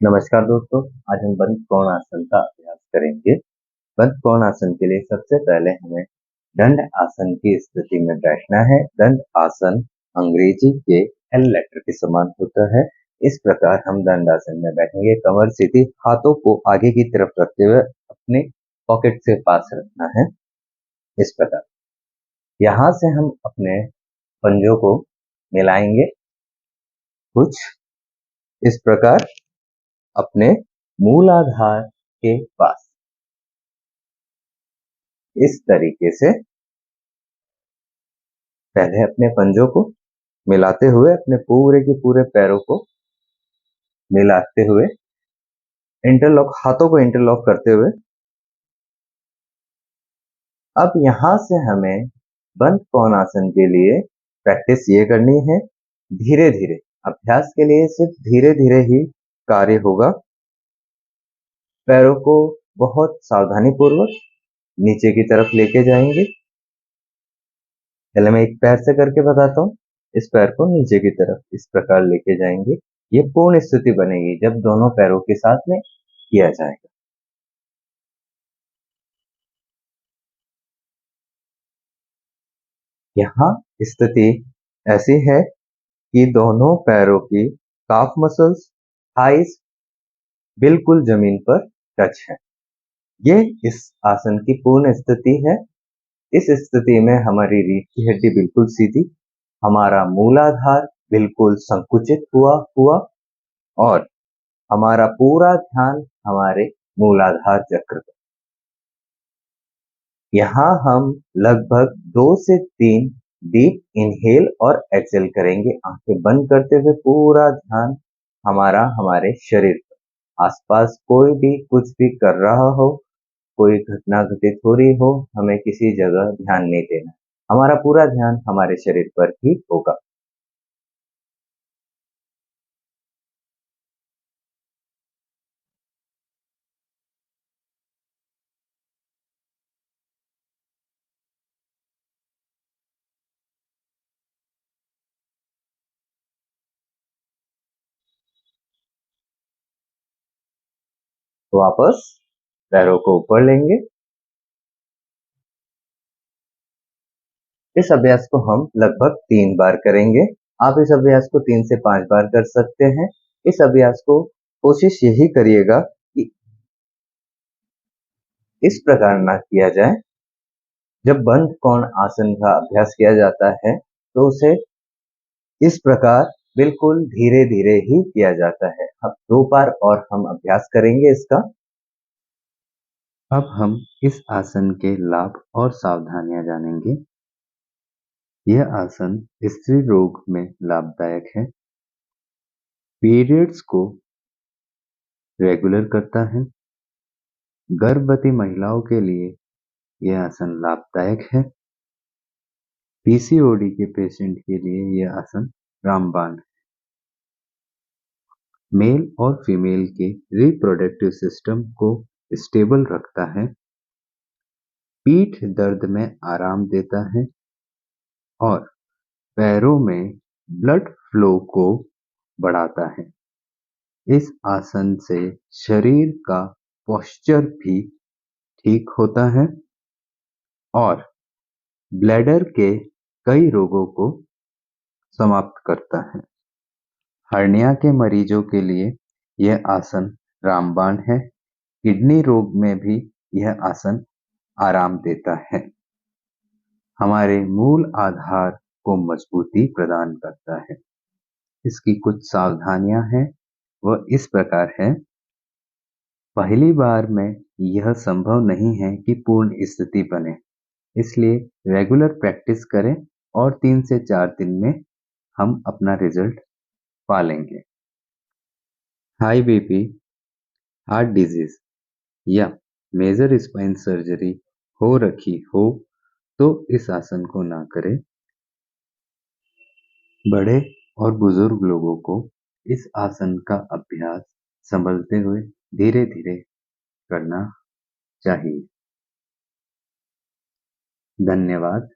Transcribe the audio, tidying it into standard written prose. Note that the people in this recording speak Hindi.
नमस्कार दोस्तों। आज हम बंद कोणासन का अभ्यास करेंगे। बंद कोणासन के लिए सबसे पहले हमें दंड आसन की स्थिति में बैठना है। दंड आसन अंग्रेजी के एल लेटर के समान होता है। इस प्रकार हम दंड आसन में बैठेंगे। कमर सीधी, हाथों को आगे की तरफ रखते हुए अपने पॉकेट से पास रखना है। इस प्रकार यहाँ से हम अपने पंजों को मिलाएंगे कुछ इस प्रकार अपने मूलाधार के पास। इस तरीके से पहले अपने पंजों को मिलाते हुए अपने पूरे के पूरे पैरों को मिलाते हुए इंटरलॉक, हाथों को इंटरलॉक करते हुए अब यहां से हमें बंद कोणासन के लिए प्रैक्टिस ये करनी है। धीरे धीरे अभ्यास के लिए सिर्फ धीरे धीरे ही कार्य होगा। पैरों को बहुत सावधानी पूर्वक नीचे की तरफ लेके जाएंगे। पहले मैं एक पैर से करके बताता हूँ। इस पैर को नीचे की तरफ इस प्रकार लेके जाएंगे। ये पूर्ण स्थिति बनेगी जब दोनों पैरों के साथ में किया जाएगा। यहाँ स्थिति ऐसी है कि दोनों पैरों की काफ मसल्स, थाइस बिल्कुल जमीन पर टच है। ये इस आसन की पूर्ण स्थिति है। इस स्थिति में हमारी रीढ़ की हड्डी बिल्कुल सीधी, हमारा मूलाधार बिल्कुल संकुचित हुआ और हमारा पूरा ध्यान हमारे मूलाधार चक्र पर। यहाँ हम लगभग 2 से 3 डीप इनहेल और एक्सेल करेंगे। आंखें बंद करते हुए पूरा ध्यान हमारा हमारे शरीर पर। आसपास कोई भी कुछ भी कर रहा हो, कोई घटना घटित हो रही हो, हमें किसी जगह ध्यान नहीं देना। हमारा पूरा ध्यान हमारे शरीर पर ही होगा। तो वापस पैरों को ऊपर लेंगे। इस अभ्यास को हम लगभग 3 बार करेंगे। आप इस अभ्यास को 3 से 5 बार कर सकते हैं। इस अभ्यास को कोशिश यही करिएगा कि इस प्रकार ना किया जाए। जब बंद कोण आसन का अभ्यास किया जाता है तो उसे इस प्रकार बिल्कुल धीरे धीरे ही किया जाता है। अब 2 बार और हम अभ्यास करेंगे इसका। अब हम इस आसन के लाभ और सावधानियां जानेंगे। यह आसन स्त्री रोग में लाभदायक है, पीरियड्स को रेगुलर करता है, गर्भवती महिलाओं के लिए यह आसन लाभदायक है, पीसीओडी के पेशेंट के लिए यह आसन रामबाण है, मेल और फीमेल के रिप्रोडक्टिव सिस्टम को स्टेबल रखता है, पीठ दर्द में आराम देता है और पैरों में ब्लड फ्लो को बढ़ाता है। इस आसन से शरीर का पोस्चर भी ठीक होता है और ब्लैडर के कई रोगों को समाप्त करता है। हर्निया के मरीजों के लिए यह आसन रामबाण है। किडनी रोग में भी यह आसन आराम देता है। हमारे मूल आधार को मजबूती प्रदान करता है। इसकी कुछ सावधानियां हैं, वह इस प्रकार है। पहली बार में यह संभव नहीं है कि पूर्ण स्थिति बने, इसलिए रेगुलर प्रैक्टिस करें और 3 से 4 दिन में हम अपना रिजल्ट पा लेंगे। हाई बीपी, हार्ट डिजीज या मेजर स्पाइन सर्जरी हो रखी हो तो इस आसन को ना करें। बड़े और बुजुर्ग लोगों को इस आसन का अभ्यास संभलते हुए धीरे धीरे करना चाहिए। धन्यवाद।